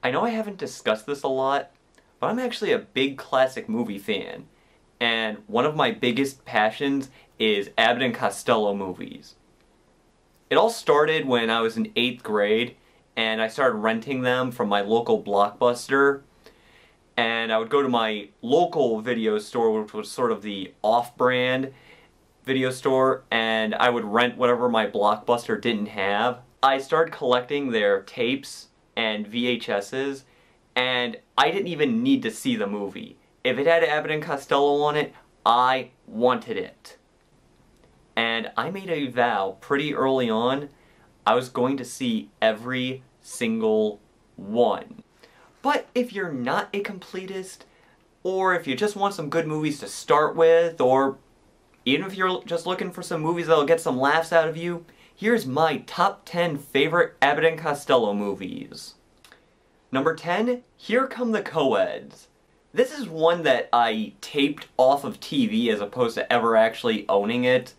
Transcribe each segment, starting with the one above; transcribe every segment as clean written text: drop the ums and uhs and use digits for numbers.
I know I haven't discussed this a lot, but I'm actually a big classic movie fan, and one of my biggest passions is Abbott and Costello movies. It all started when I was in 8th grade, and I started renting them from my local Blockbuster, and I would go to my local video store, which was sort of the off-brand video store, and I would rent whatever my Blockbuster didn't have. I started collecting their tapes and VHSs, and I didn't even need to see the movie. If it had Abbott and Costello on it, I wanted it. And I made a vow pretty early on, I was going to see every single one. But if you're not a completist, or if you just want some good movies to start with, or even if you're just looking for some movies that'll get some laughs out of you, here's my top 10 favorite Abbott and Costello movies. Number 10, Here Come the Coeds. This is one that I taped off of TV as opposed to ever actually owning it,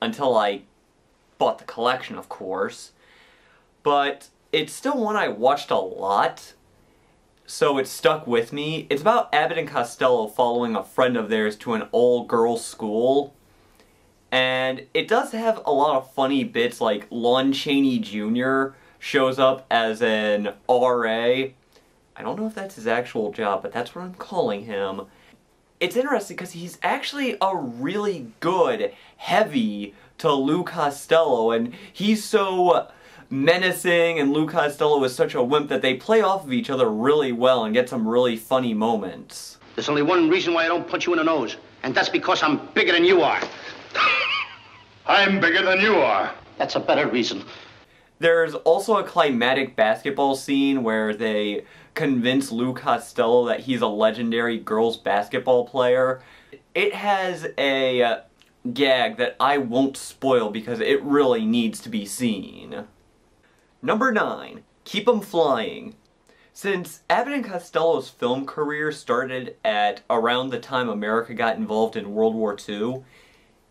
until I bought the collection, of course. But it's still one I watched a lot, so it stuck with me. It's about Abbott and Costello following a friend of theirs to an all-girls school. And it does have a lot of funny bits, like Lon Chaney Jr. shows up as an RA. I don't know if that's his actual job, but that's what I'm calling him. It's interesting because he's actually a really good heavy to Lou Costello, and he's so menacing and Lou Costello is such a wimp that they play off of each other really well and get some really funny moments. There's only one reason why I don't punch you in the nose, and that's because I'm bigger than you are. I'm bigger than you are. That's a better reason. There's also a climatic basketball scene where they convince Lou Costello that he's a legendary girls basketball player. It has a gag that I won't spoil because it really needs to be seen. Number 9, Keep 'em Flying. Since Abbott and Costello's film career started at around the time America got involved in World War II,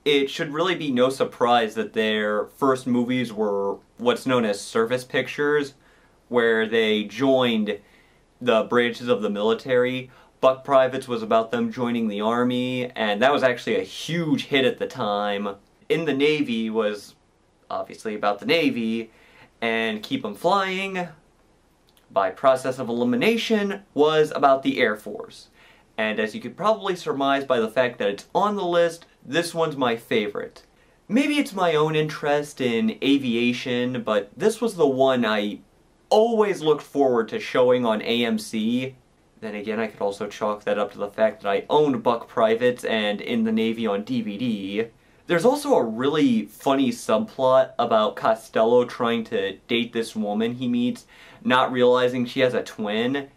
it should really be no surprise that their first movies were what's known as service pictures, where they joined the branches of the military. Buck Privates was about them joining the Army, and that was actually a huge hit at the time. In the Navy was obviously about the Navy, and Keep 'em Flying, by process of elimination, was about the Air Force. And as you could probably surmise by the fact that it's on the list, this one's my favorite. Maybe it's my own interest in aviation, but this was the one I always looked forward to showing on AMC. Then again, I could also chalk that up to the fact that I owned Buck Privates and In the Navy on DVD. There's also a really funny subplot about Costello trying to date this woman he meets, not realizing she has a twin.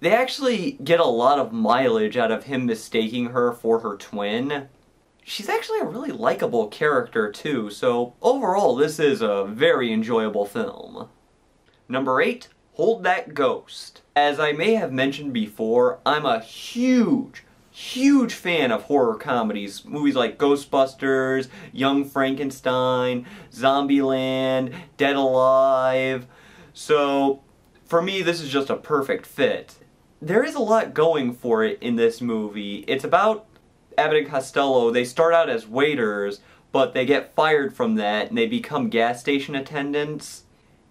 They actually get a lot of mileage out of him mistaking her for her twin. She's actually a really likable character too, so overall this is a very enjoyable film. Number 8, Hold That Ghost. As I may have mentioned before, I'm a huge fan of horror comedies. Movies like Ghostbusters, Young Frankenstein, Zombieland, Dead Alive. So for me this is just a perfect fit. There is a lot going for it in this movie. It's about Abbott and Costello. They start out as waiters, but they get fired from that and they become gas station attendants.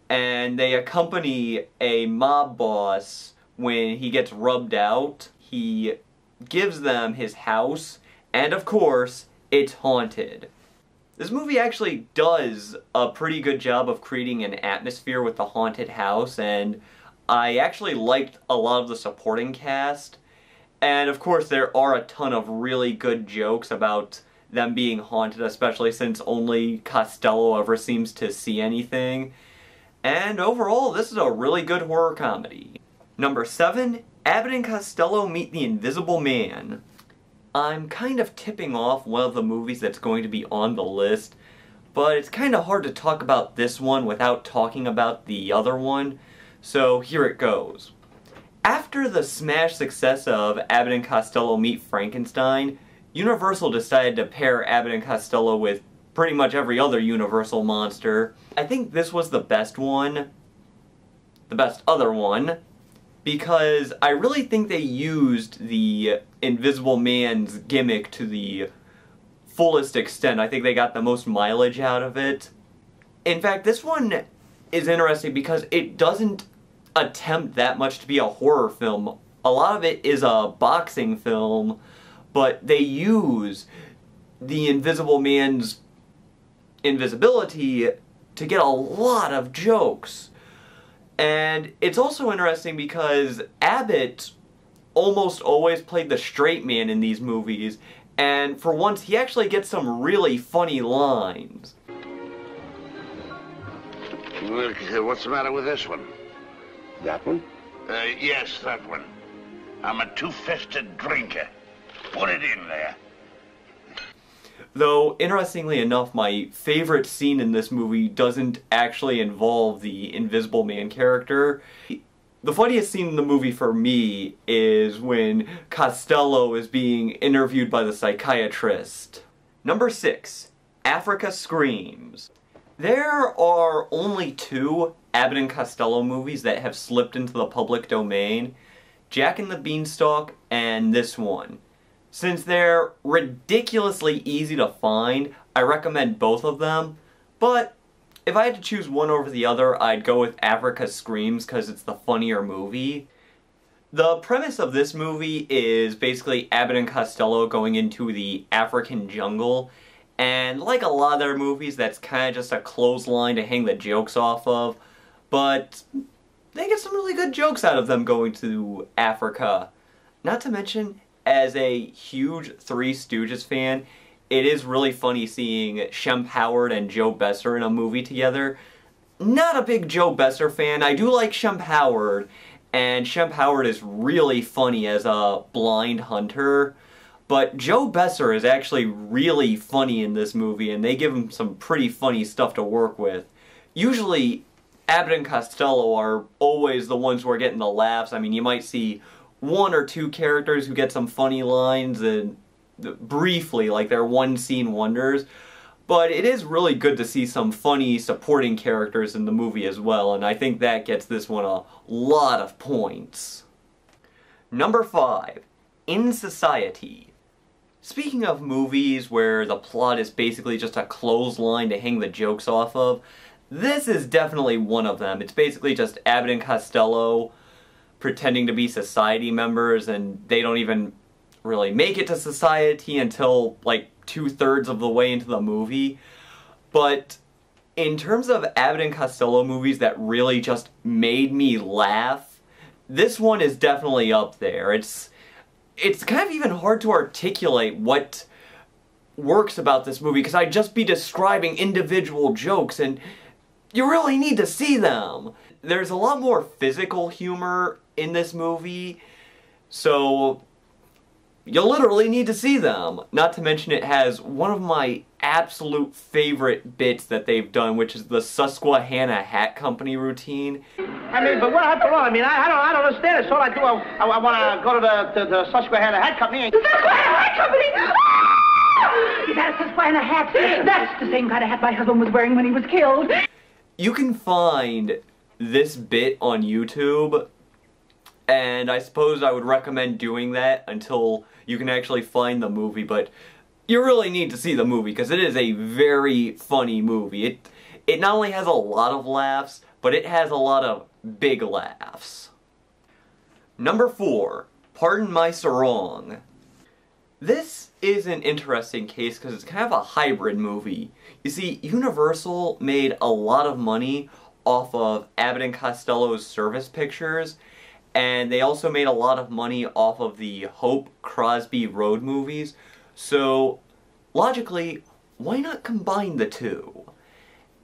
And they accompany a mob boss when he gets rubbed out. He gives them his house, and of course, it's haunted. This movie actually does a pretty good job of creating an atmosphere with the haunted house, and I actually liked a lot of the supporting cast. And of course, there are a ton of really good jokes about them being haunted, especially since only Costello ever seems to see anything. And overall, this is a really good horror comedy. Number 7, Abbott and Costello Meet the Invisible Man. I'm kind of tipping off one of the movies that's going to be on the list, but it's kind of hard to talk about this one without talking about the other one, so here it goes. After the smash success of Abbott and Costello Meet Frankenstein, Universal decided to pair Abbott and Costello with pretty much every other Universal monster. I think this was the best one. The best other one. because I really think they used the Invisible Man's gimmick to the fullest extent. I think they got the most mileage out of it. In fact, this one is interesting because it doesn't attempt that much to be a horror film. A lot of it is a boxing film, but they use the Invisible Man's invisibility to get a lot of jokes. And it's also interesting because Abbott almost always played the straight man in these movies, and for once he actually gets some really funny lines. What's the matter with this one? That one? Yes, that one. I'm a two-fisted drinker. Put it in there. Though, interestingly enough, my favorite scene in this movie doesn't actually involve the Invisible Man character. The funniest scene in the movie for me is when Costello is being interviewed by the psychiatrist. Number 6. Africa Screams. There are only 2 Abbott and Costello movies that have slipped into the public domain. Jack and the Beanstalk and this one. Since they're ridiculously easy to find, I recommend both of them, but if I had to choose one over the other, I'd go with Africa Screams because it's the funnier movie. The premise of this movie is basically Abbott and Costello going into the African jungle, and like a lot of their movies, that's kind of just a clothesline to hang the jokes off of, but they get some really good jokes out of them going to Africa. Not to mention, as a huge Three Stooges fan, it is really funny seeing Shem Howard and Joe Besser in a movie together. Not a big Joe Besser fan. I do like Shem Howard, and Shem Howard is really funny as a blind hunter. But Joe Besser is actually really funny in this movie, and they give him some pretty funny stuff to work with. Usually, Abbott and Costello are always the ones who are getting the laughs. I mean, you might see 1 or 2 characters who get some funny lines and briefly, like they're one-scene wonders. But it is really good to see some funny supporting characters in the movie as well, and I think that gets this one a lot of points. Number 5. In Society. Speaking of movies where the plot is basically just a clothesline to hang the jokes off of, this is definitely one of them. It's basically just Abbott and Costello pretending to be society members, and they don't even really make it to society until like 2/3 of the way into the movie. But in terms of Abbott and Costello movies that really just made me laugh, this one is definitely up there. It's kind of even hard to articulate what works about this movie, because I'd just be describing individual jokes, and you really need to see them. There's a lot more physical humor in this movie, so you literally need to see them. Not to mention it has one of my absolute favorite bits that they've done, which is the Susquehanna Hat Company routine. I mean, but what after all? I mean, I don't understand. It's all I do. I want to go to the Susquehanna Hat Company. The Susquehanna Hat Company! Is that a Susquehanna hat? That's the same kind of hat my husband was wearing when he was killed. You can find this bit on YouTube, and I suppose I would recommend doing that until you can actually find the movie, but you really need to see the movie because it is a very funny movie. It not only has a lot of laughs, but it has a lot of big laughs. Number 4, Pardon My Sarong. This is an interesting case because it's kind of a hybrid movie. You see, Universal made a lot of money off of Abbott and Costello's service pictures, and they also made a lot of money off of the Hope Crosby Road movies, so logically, why not combine the two?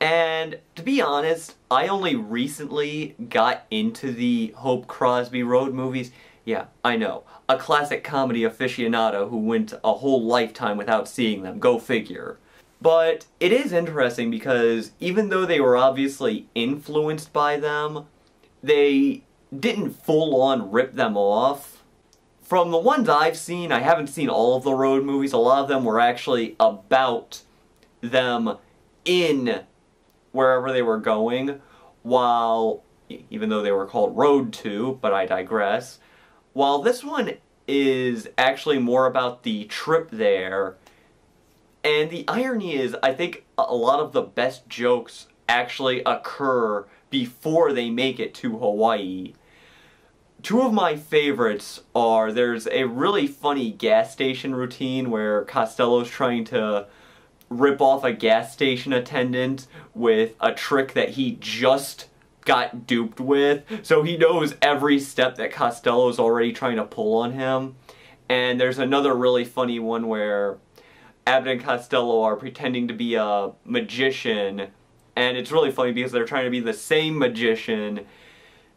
And to be honest, I only recently got into the Hope Crosby Road movies. Yeah, I know, a classic comedy aficionado who went a whole lifetime without seeing them, go figure. But it is interesting because even though they were obviously influenced by them, they didn't full-on rip them off. From the ones I've seen, I haven't seen all of the Road movies, a lot of them were actually about them in wherever they were going, while even though they were called Road to, but I digress. While this one is actually more about the trip there, and the irony is, I think a lot of the best jokes actually occur before they make it to Hawaii. Two of my favorites are, there's a really funny gas station routine where Costello's trying to rip off a gas station attendant with a trick that he just got duped with, so he knows every step that Costello's already trying to pull on him. And there's another really funny one where Abbott and Costello are pretending to be a magician, and it's really funny because they're trying to be the same magician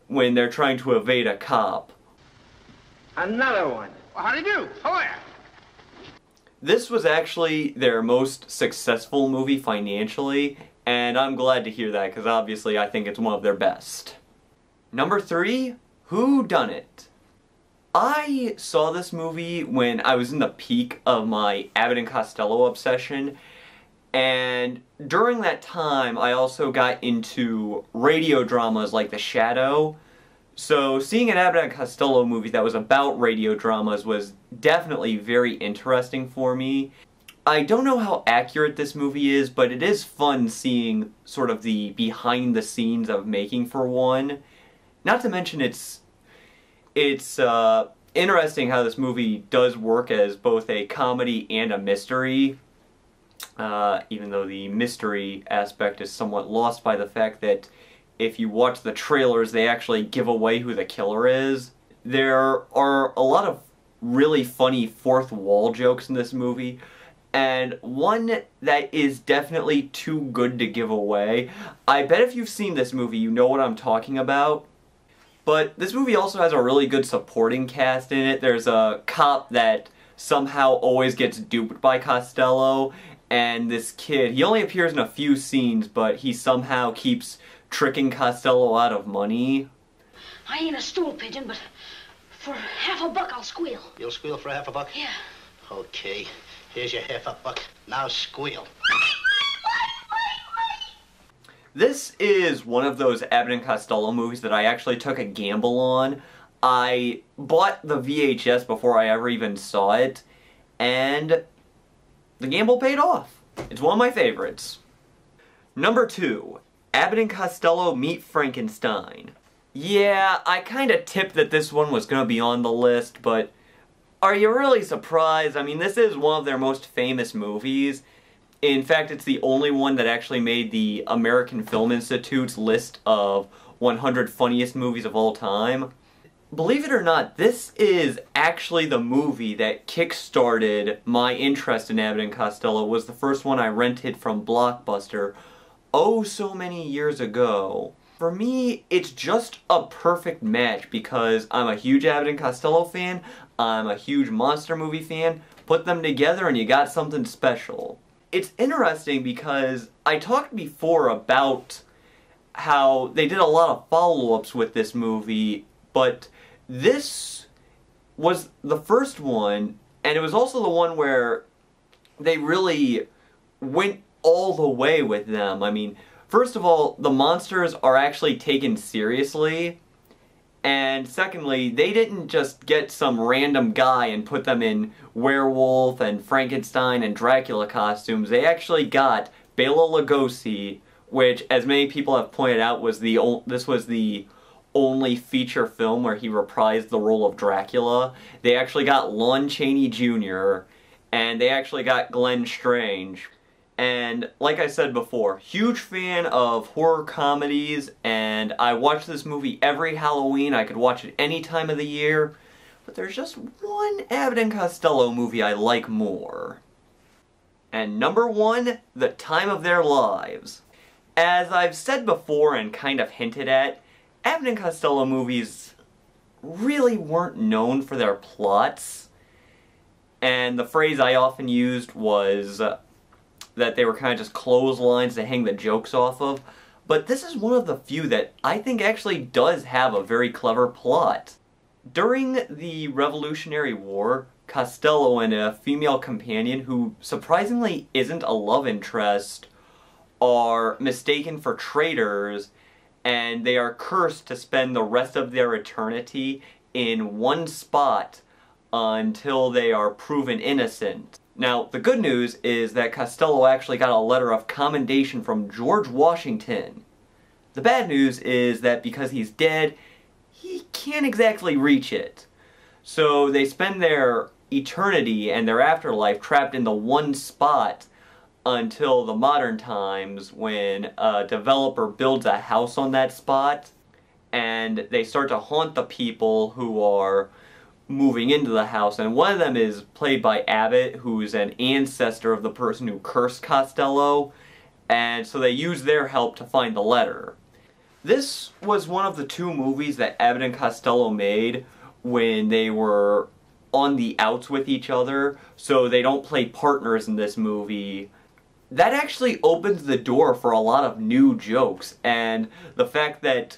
when they're trying to evade a cop. Another one. Well, how do you do? How are you? This was actually their most successful movie financially, and I'm glad to hear that because obviously I think it's one of their best. Number 3, Whodunit. I saw this movie when I was in the peak of my Abbott and Costello obsession, and during that time I also got into radio dramas like The Shadow. So seeing an Abbott and Costello movie that was about radio dramas was definitely very interesting for me. I don't know how accurate this movie is, but it is fun seeing sort of the behind the scenes of making for one. Not to mention it's interesting how this movie does work as both a comedy and a mystery. Even though the mystery aspect is somewhat lost by the fact that if you watch the trailers, they actually give away who the killer is. There are a lot of really funny fourth wall jokes in this movie, and one that is definitely too good to give away. I bet if you've seen this movie, you know what I'm talking about. But this movie also has a really good supporting cast in it. There's a cop that somehow always gets duped by Costello, and this kid, he only appears in a few scenes, but he somehow keeps tricking Costello out of money. I ain't a stool pigeon, but for $50 I'll squeal. You'll squeal for $50? Yeah. Okay, here's your $50. Now squeal. This is one of those Abbott and Costello movies that I actually took a gamble on. I bought the VHS before I ever even saw it, and the gamble paid off. It's one of my favorites. Number 2, Abbott and Costello Meet Frankenstein. Yeah, I kinda tipped that this one was gonna be on the list, but are you really surprised? I mean, this is one of their most famous movies. In fact, it's the only one that actually made the American Film Institute's list of 100 funniest movies of all time. Believe it or not, this is actually the movie that kick-started my interest in Abbott and Costello. It was the first one I rented from Blockbuster oh so many years ago. For me, it's just a perfect match because I'm a huge Abbott and Costello fan, I'm a huge monster movie fan. Put them together and you got something special. It's interesting because I talked before about how they did a lot of follow-ups with this movie, but this was the first one, and it was also the one where they really went all the way with them. I mean, first of all, the monsters are actually taken seriously, and secondly, they didn't just get some random guy and put them in werewolf and Frankenstein and Dracula costumes. They actually got Bela Lugosi, which, as many people have pointed out, this was the only feature film where he reprised the role of Dracula. They actually got Lon Chaney Jr., and they actually got Glenn Strange. And like I said before, huge fan of horror comedies, and I watch this movie every Halloween. I could watch it any time of the year, but there's just one Abbott and Costello movie I like more. And number 1, The Time of Their Lives. As I've said before and kind of hinted at, Abbott and Costello movies really weren't known for their plots, and the phrase I often used was that they were kind of just clotheslines to hang the jokes off of, but this is one of the few that I think actually does have a very clever plot. During the Revolutionary War, Costello and a female companion, who surprisingly isn't a love interest, are mistaken for traitors, and they are cursed to spend the rest of their eternity in one spot until they are proven innocent. Now, the good news is that Costello actually got a letter of commendation from George Washington. The bad news is that because he's dead, he can't exactly reach it. So they spend their eternity and their afterlife trapped in the one spot until the modern times when a developer builds a house on that spot and they start to haunt the people who are moving into the house, and one of them is played by Abbott, who's an ancestor of the person who cursed Costello, and so they use their help to find the letter. This was one of the 2 movies that Abbott and Costello made when they were on the outs with each other, so they don't play partners in this movie. That actually opens the door for a lot of new jokes, and the fact that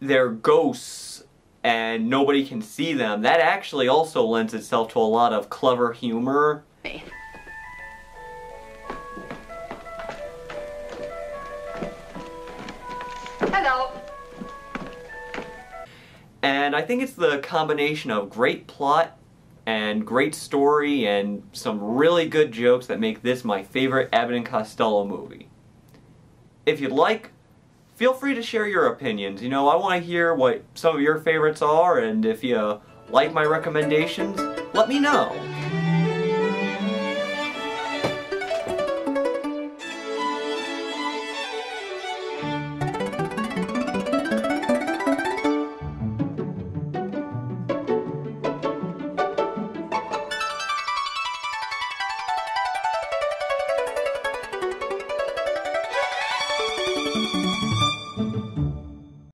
they're ghosts and nobody can see them, that actually also lends itself to a lot of clever humor. Hello. And I think it's the combination of great plot and great story and some really good jokes that make this my favorite Abbott and Costello movie. If you'd like, feel free to share your opinions. You know, I want to hear what some of your favorites are, and if you like my recommendations, let me know.